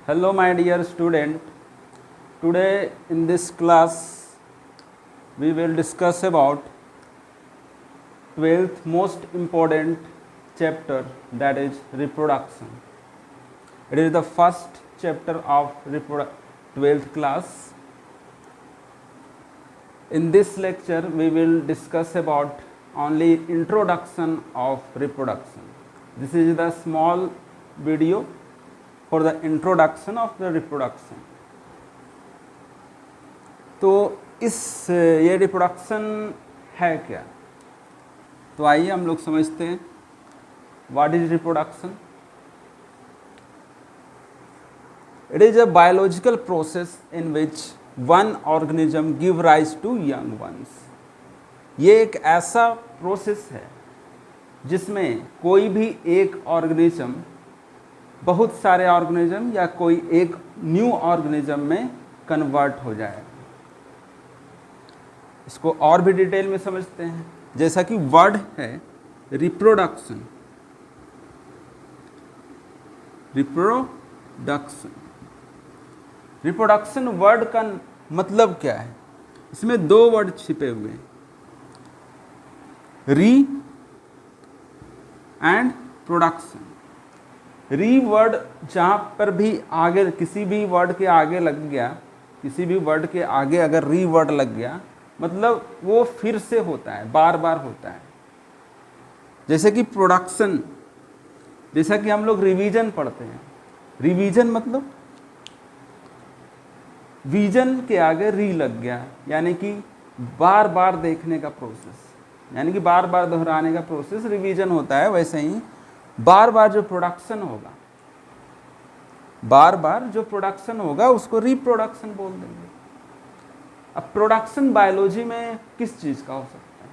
Hello my dear student, today in this class we will discuss about 12th most important chapter, that is reproduction. It is the first chapter of 12th class. In this lecture we will discuss about only introduction of reproduction. This is the small video for the introduction of the reproduction. तो ये reproduction है क्या? तो आइए हम लोग समझते हैं what is reproduction. It is a biological process in which one organism give rise to young ones. ये एक ऐसा प्रोसेस है जिसमें कोई भी एक ऑर्गेनिज्म बहुत सारे ऑर्गेनिज्म या कोई एक न्यू ऑर्गेनिज्म में कन्वर्ट हो जाए. इसको और भी डिटेल में समझते हैं. जैसा कि वर्ड है रिप्रोडक्शन. रिप्रोडक्शन वर्ड का मतलब क्या है? इसमें दो वर्ड छिपे हुए हैं, री एंड प्रोडक्शन. री वर्ड जहाँ पर भी आगे किसी भी वर्ड के आगे लग गया, किसी भी वर्ड के आगे अगर री वर्ड लग गया मतलब वो फिर से होता है, बार बार होता है. जैसे कि प्रोडक्शन, जैसा कि हम लोग रिवीजन पढ़ते हैं. रिवीजन मतलब विजन के आगे री लग गया, यानी कि बार बार देखने का प्रोसेस, यानी कि बार बार दोहराने का प्रोसेस रिवीजन होता है. वैसे ही बार बार जो प्रोडक्शन होगा, बार बार जो प्रोडक्शन होगा उसको रिप्रोडक्शन बोल देंगे. अब प्रोडक्शन बायोलॉजी में किस चीज़ का हो सकता है?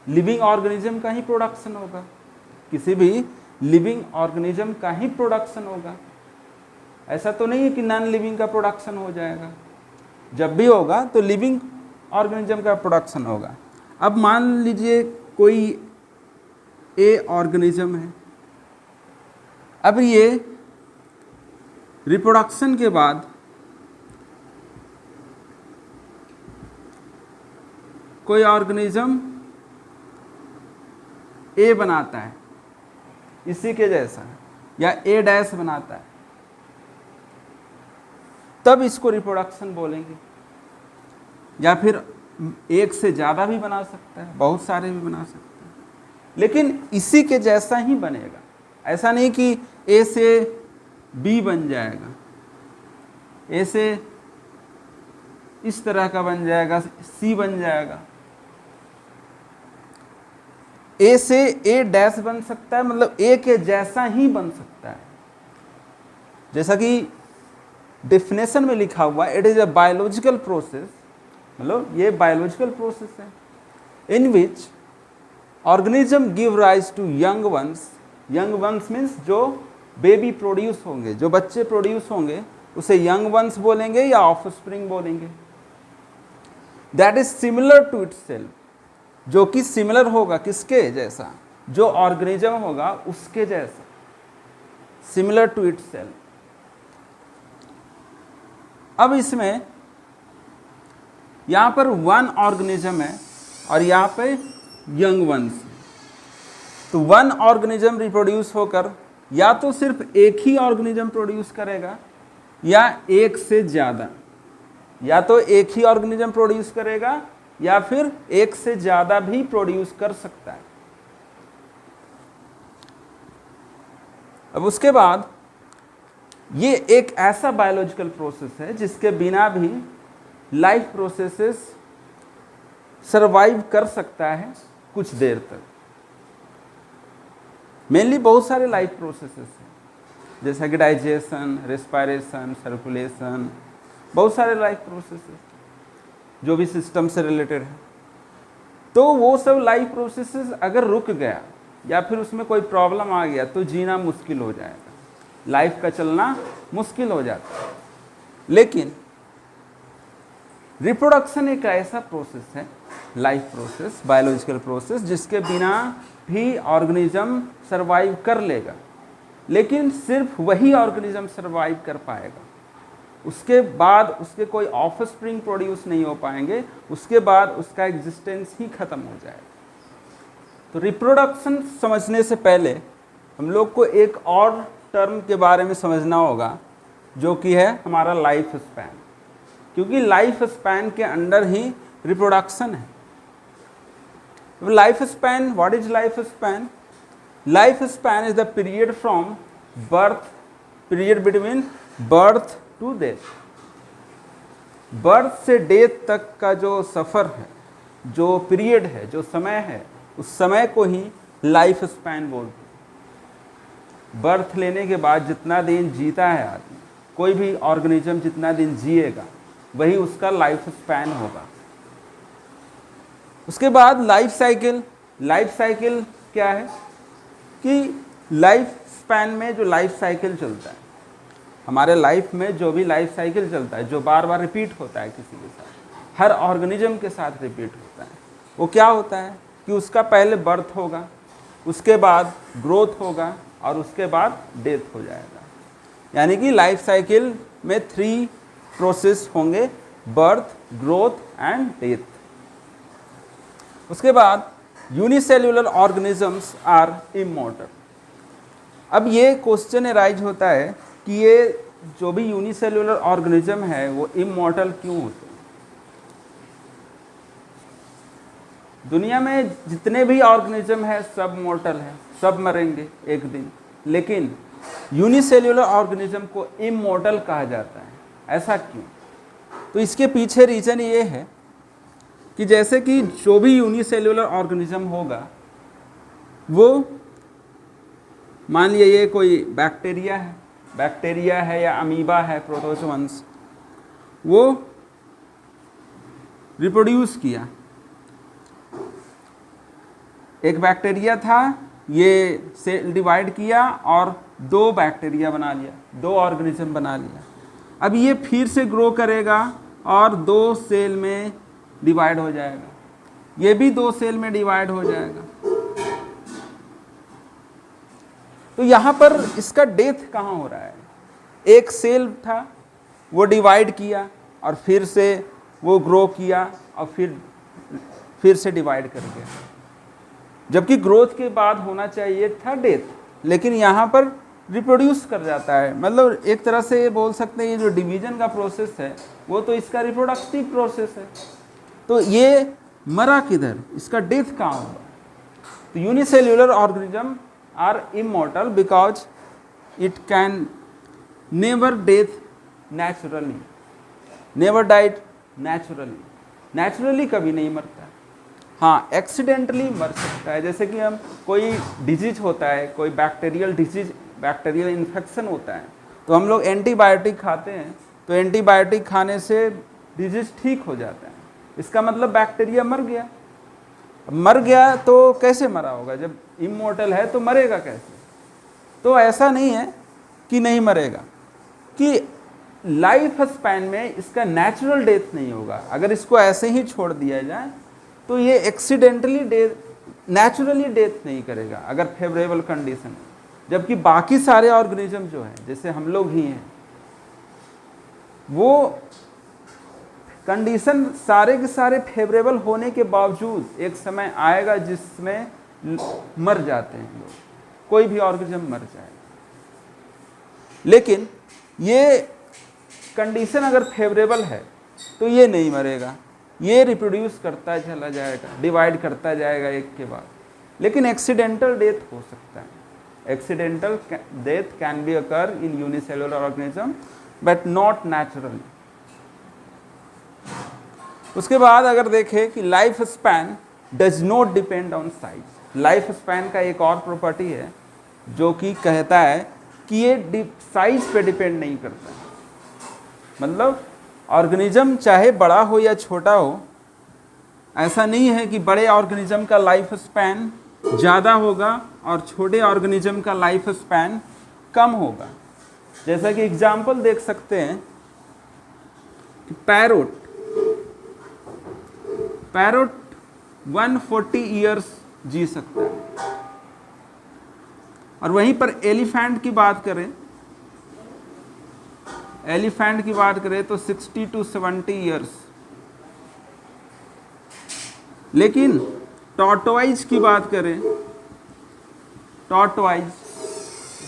लिविंग ऑर्गेनिज्म का ही प्रोडक्शन होगा, किसी भी लिविंग ऑर्गेनिज्म का ही प्रोडक्शन होगा. ऐसा तो नहीं है कि नॉन लिविंग का प्रोडक्शन हो जाएगा. जब भी होगा तो लिविंग ऑर्गेनिज्म का प्रोडक्शन होगा. अब मान लीजिए कोई ए ऑर्गेनिज्म है. अब ये रिप्रोडक्शन के बाद कोई ऑर्गेनिज्म ए बनाता है इसी के जैसा, या ए डैश बनाता है, तब इसको रिप्रोडक्शन बोलेंगे. या फिर एक से ज़्यादा भी बना सकता है, बहुत सारे भी बना सकता है, लेकिन इसी के जैसा ही बनेगा. ऐसा नहीं कि ए से बी बन जाएगा, ए से इस तरह का बन जाएगा, सी बन जाएगा. ए से ए डैश बन सकता है, मतलब ए के जैसा ही बन सकता है. जैसा कि डेफिनेशन में लिखा हुआ it is a biological process, मतलब ये बायोलॉजिकल प्रोसेस है in which organism give rise to young ones. Young ones means जो बेबी प्रोड्यूस होंगे, जो बच्चे प्रोड्यूस होंगे उसे यंग वंस बोलेंगे या ऑफस्प्रिंग बोलेंगे. That is similar to itself, जो कि सिमिलर होगा किसके जैसा? जो ऑर्गेनिज्म होगा उसके जैसा, सिमिलर टू इटसेल्फ. अब इसमें यहां पर वन ऑर्गेनिज्म है और यहां पे यंग वंस. तो वन ऑर्गेनिज्म रिप्रोड्यूस होकर या तो सिर्फ एक ही ऑर्गेनिज्म प्रोड्यूस करेगा या एक से ज़्यादा, या तो एक ही ऑर्गेनिज्म प्रोड्यूस करेगा या फिर एक से ज़्यादा भी प्रोड्यूस कर सकता है. अब उसके बाद ये एक ऐसा बायोलॉजिकल प्रोसेस है जिसके बिना भी लाइफ प्रोसेसेस सरवाइव कर सकता है कुछ देर तक. मेनली बहुत सारे लाइफ प्रोसेसेस हैं, जैसा कि डाइजेशन, रेस्पिरेशन, सर्कुलेशन, बहुत सारे लाइफ प्रोसेसेस जो भी सिस्टम से रिलेटेड है. तो वो सब लाइफ प्रोसेसेस अगर रुक गया या फिर उसमें कोई प्रॉब्लम आ गया तो जीना मुश्किल हो जाएगा, लाइफ का चलना मुश्किल हो जाता है. लेकिन रिप्रोडक्शन एक ऐसा प्रोसेस है, लाइफ प्रोसेस, बायोलॉजिकल प्रोसेस, जिसके बिना भी ऑर्गेनिज्म सरवाइव कर लेगा. लेकिन सिर्फ वही ऑर्गेनिज्म सरवाइव कर पाएगा। उसके बाद उसके कोई ऑफस्प्रिंग प्रोड्यूस नहीं हो पाएंगे, उसके बाद उसका एग्जिस्टेंस ही खत्म हो जाएगा। तो रिप्रोडक्शन समझने से पहले हम लोग को एक और टर्म के बारे में समझना होगा, जो कि है हमारा लाइफ स्पैन, क्योंकि लाइफ स्पैन के अंडर ही रिप्रोडक्शन है। Life span, what is life span? Life span is the period from birth, period between birth to death. Birth से डेथ तक का जो सफ़र है, जो पीरियड है, जो समय है, उस समय को ही लाइफ स्पैन बोलते हैं। बर्थ लेने के बाद जितना दिन जीता है आदमी, कोई भी ऑर्गेनिज्म जितना दिन जिएगा वही उसका लाइफ स्पैन होगा। उसके बाद लाइफ साइकिल। लाइफ साइकिल क्या है कि लाइफ स्पैन में जो लाइफ साइकिल चलता है, हमारे लाइफ में जो भी लाइफ साइकिल चलता है, जो बार बार रिपीट होता है किसी के साथ, हर ऑर्गेनिज्म के साथ रिपीट होता है, वो क्या होता है कि उसका पहले बर्थ होगा, उसके बाद ग्रोथ होगा और उसके बाद डेथ हो जाएगा। यानी कि लाइफ साइकिल में 3 प्रोसेस होंगे, बर्थ, ग्रोथ एंड डेथ। उसके बाद यूनिसेल्युलर ऑर्गेनिजम्स आर इमॉर्टल। अब ये क्वेश्चन अराइज होता है कि ये जो भी यूनिसेल्युलर ऑर्गेनिज्म है वो इमॉर्टल क्यों होते हैं? दुनिया में जितने भी ऑर्गेनिज्म है सब मॉर्टल है, सब मरेंगे एक दिन, लेकिन यूनिसेल्युलर ऑर्गेनिज्म को इमॉर्टल कहा जाता है। ऐसा क्यों? तो इसके पीछे रीजन ये है कि जैसे कि जो भी यूनिसेल्युलर ऑर्गेनिज्म होगा, वो मान लिया ये कोई बैक्टीरिया है या अमीबा है, प्रोटोजोअन्स, वो रिप्रोड्यूस किया। एक बैक्टीरिया था, ये सेल डिवाइड किया और 2 बैक्टीरिया बना लिया, 2 ऑर्गेनिज्म बना लिया। अब ये फिर से ग्रो करेगा और 2 सेल में डिवाइड हो जाएगा, ये भी 2 सेल में डिवाइड हो जाएगा। तो यहाँ पर इसका डेथ कहाँ हो रहा है? एक सेल था, वो डिवाइड किया और फिर से वो ग्रो किया और फिर से डिवाइड कर गया, जबकि ग्रोथ के बाद होना चाहिए था डेथ, लेकिन यहाँ पर रिप्रोड्यूस कर जाता है। मतलब एक तरह से ये बोल सकते हैं ये जो डिवीजन का प्रोसेस है वो तो इसका रिप्रोडक्टिव प्रोसेस है। तो ये मरा किधर? इसका डेथ कहाँ होगा? तो unicellular organism are immortal because it can never death naturally, never died naturally. Naturally कभी नहीं मरता, हाँ एक्सीडेंटली मर सकता है। जैसे कि हम कोई डिजीज होता है, कोई बैक्टीरियल डिजीज, बैक्टीरियल इन्फेक्शन होता है, तो हम लोग एंटीबायोटिक खाते हैं, तो एंटीबायोटिक खाने से डिजीज ठीक हो जाता है। इसका मतलब बैक्टीरिया मर गया तो कैसे मरा होगा? जब इमॉर्टल है तो मरेगा कैसे? तो ऐसा नहीं है कि नहीं मरेगा, कि लाइफ स्पैन में इसका नेचुरल डेथ नहीं होगा। अगर इसको ऐसे ही छोड़ दिया जाए तो ये एक्सीडेंटली डेथ, नेचुरली डेथ नहीं करेगा अगर फेवरेबल कंडीशन है। जबकि बाकी सारे ऑर्गेनिज्म जो हैं, जैसे हम लोग ही हैं, वो कंडीशन सारे के सारे फेवरेबल होने के बावजूद एक समय आएगा जिसमें मर जाते हैं लोग, कोई भी ऑर्गेनिज्म मर जाएगा। लेकिन ये कंडीशन अगर फेवरेबल है तो ये नहीं मरेगा, ये रिप्रोड्यूस करता चला जाएगा, डिवाइड करता जाएगा एक के बाद। लेकिन एक्सीडेंटल डेथ हो सकता है। Accidental death can be occur in unicellular organism but not naturally. उसके बाद अगर देखें कि life span does not depend on size. Life span का एक और प्रॉपर्टी है जो कि कहता है कि ये साइज पे डिपेंड नहीं करता। मतलब ऑर्गेनिज्म चाहे बड़ा हो या छोटा हो, ऐसा नहीं है कि बड़े ऑर्गेनिज्म का लाइफ स्पैन ज़्यादा होगा और छोटे ऑर्गेनिज्म का लाइफ स्पैन कम होगा। जैसा कि एग्जाम्पल देख सकते हैं कि पैरोट 140 ईयर्स जी सकता है। और वहीं पर एलिफेंट की बात करें, एलिफेंट की बात करें तो 60 to 70 ईयर्स। लेकिन टॉर्टोइज की बात करें,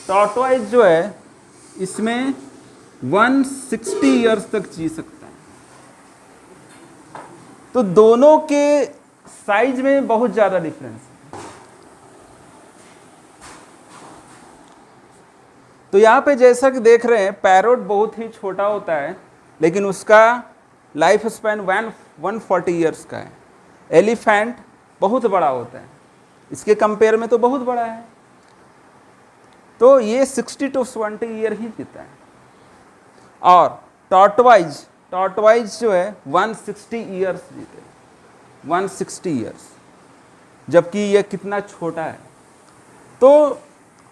टॉर्टोइज जो है इसमें 160 ईयर्स तक जी सकता है। तो दोनों के साइज में बहुत ज्यादा डिफरेंस है। तो यहां पे जैसा कि देख रहे हैं पैरोट बहुत ही छोटा होता है लेकिन उसका लाइफ स्पैन 140 ईयर्स का है। एलिफेंट बहुत बड़ा होता है, इसके कंपेयर में तो बहुत बड़ा है, तो ये 60 to 70 ईयर ही जीता है। और टॉर्टोइज जो है 160 ईयर्स जीते, 160 ईयर्स, जबकि ये कितना छोटा है। तो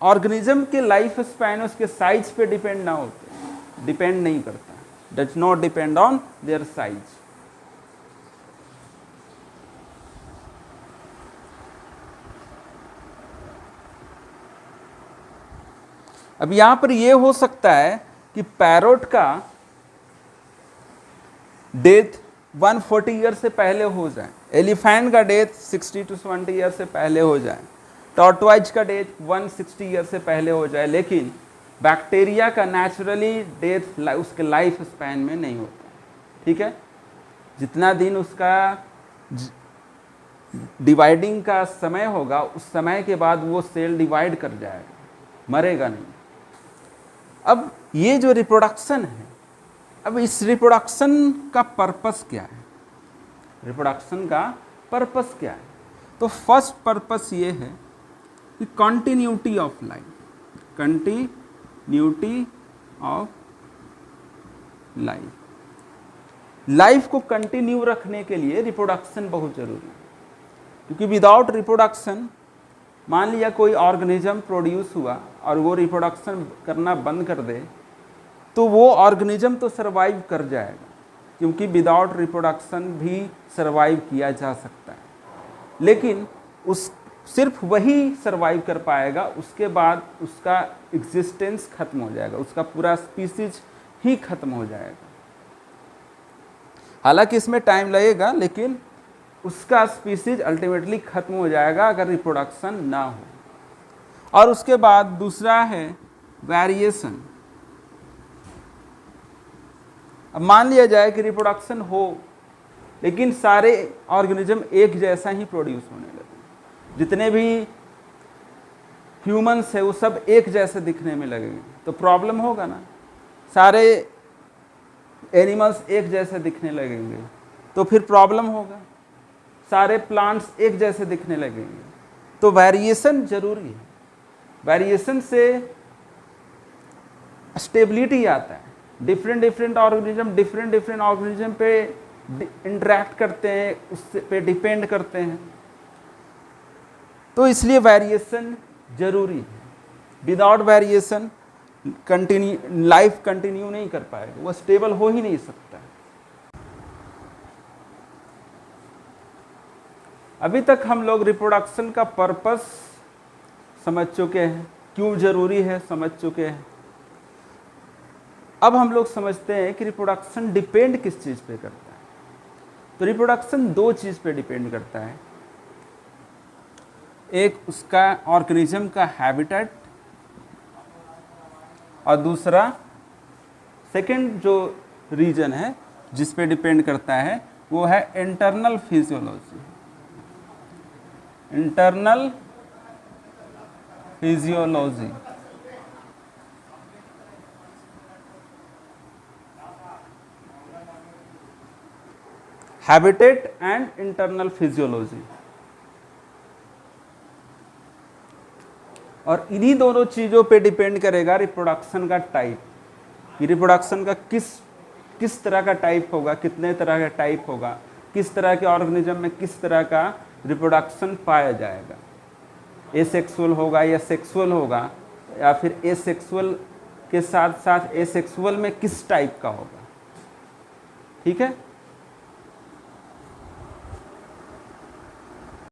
ऑर्गेनिज्म के लाइफ स्पैन उसके साइज पे डिपेंड ना होते, डिपेंड नहीं करता, does not depend on their size. अब यहां पर यह हो सकता है कि पैरोट का डेथ 140 ईयर से पहले हो जाए, एलिफेंट का डेथ 60 to 70 ईयर से पहले हो जाए, टॉर्टोइज का डेथ 160 ईयर से पहले हो जाए, लेकिन बैक्टीरिया का नेचुरली डेथ उसके लाइफ स्पैन में नहीं होता। ठीक है, जितना दिन उसका डिवाइडिंग का समय होगा उस समय के बाद वो सेल डिवाइड कर जाएगा, मरेगा नहीं। अब ये जो रिप्रोडक्शन है, अब इस रिप्रोडक्शन का पर्पस क्या है, रिप्रोडक्शन का पर्पस क्या है? तो फर्स्ट पर्पस ये है कि continuity of life, continuity of life को कंटिन्यू रखने के लिए रिप्रोडक्शन बहुत जरूरी है। क्योंकि विदाउट रिप्रोडक्शन, मान लिया कोई ऑर्गेनिज्म प्रोड्यूस हुआ और वो रिप्रोडक्शन करना बंद कर दे, तो वो ऑर्गेनिज्म तो सरवाइव कर जाएगा, क्योंकि विदाउट रिप्रोडक्शन भी सरवाइव किया जा सकता है, लेकिन उस सिर्फ वही सरवाइव कर पाएगा, उसके बाद उसका एग्जिस्टेंस खत्म हो जाएगा, उसका पूरा स्पीसीज ही खत्म हो जाएगा। हालांकि इसमें टाइम लगेगा, लेकिन उसका स्पीसीज अल्टीमेटली खत्म हो जाएगा अगर रिप्रोडक्शन ना हो। और उसके बाद दूसरा है वेरिएशन। अब मान लिया जाए कि रिप्रोडक्शन हो, लेकिन सारे ऑर्गेनिज्म एक जैसा ही प्रोड्यूस होने लगे, जितने भी ह्यूमंस है वो सब एक जैसे दिखने में लगेंगे, तो प्रॉब्लम होगा ना। सारे एनिमल्स एक जैसे दिखने लगेंगे तो फिर प्रॉब्लम होगा। सारे प्लांट्स एक जैसे दिखने लगेंगे, तो वेरिएशन जरूरी है। वेरिएशन से स्टेबिलिटी आता है। डिफरेंट ऑर्गेनिज्म पे इंटरेक्ट करते हैं, उससे पे डिपेंड करते हैं, तो इसलिए वेरिएशन जरूरी है। विदाउट वेरिएशन लाइफ कंटिन्यू नहीं कर पाएगा, वो स्टेबल हो ही नहीं सकता। अभी तक हम लोग रिप्रोडक्शन का पर्पस समझ चुके हैं, क्यों जरूरी है समझ चुके हैं। अब हम लोग समझते हैं कि रिप्रोडक्शन डिपेंड किस चीज पे करता है। तो रिप्रोडक्शन दो चीज पे डिपेंड करता है, एक उसका ऑर्गेनिज्म का हैबिटेट, और दूसरा सेकंड जो रीजन है जिस पे डिपेंड करता है वो है internal physiology. Internal physiology habitat and internal physiology. और इन्हीं दोनों चीजों पे डिपेंड करेगा रिप्रोडक्शन का टाइप, कि रिप्रोडक्शन का किस तरह का टाइप होगा, कितने तरह का टाइप होगा, किस तरह के ऑर्गेनिज्म में किस तरह का रिप्रोडक्शन पाया जाएगा। एसेक्सुअल होगा या सेक्सुअल होगा, या फिर एसेक्सुअल के साथ साथ एसेक्सुअल में किस टाइप का होगा। ठीक है।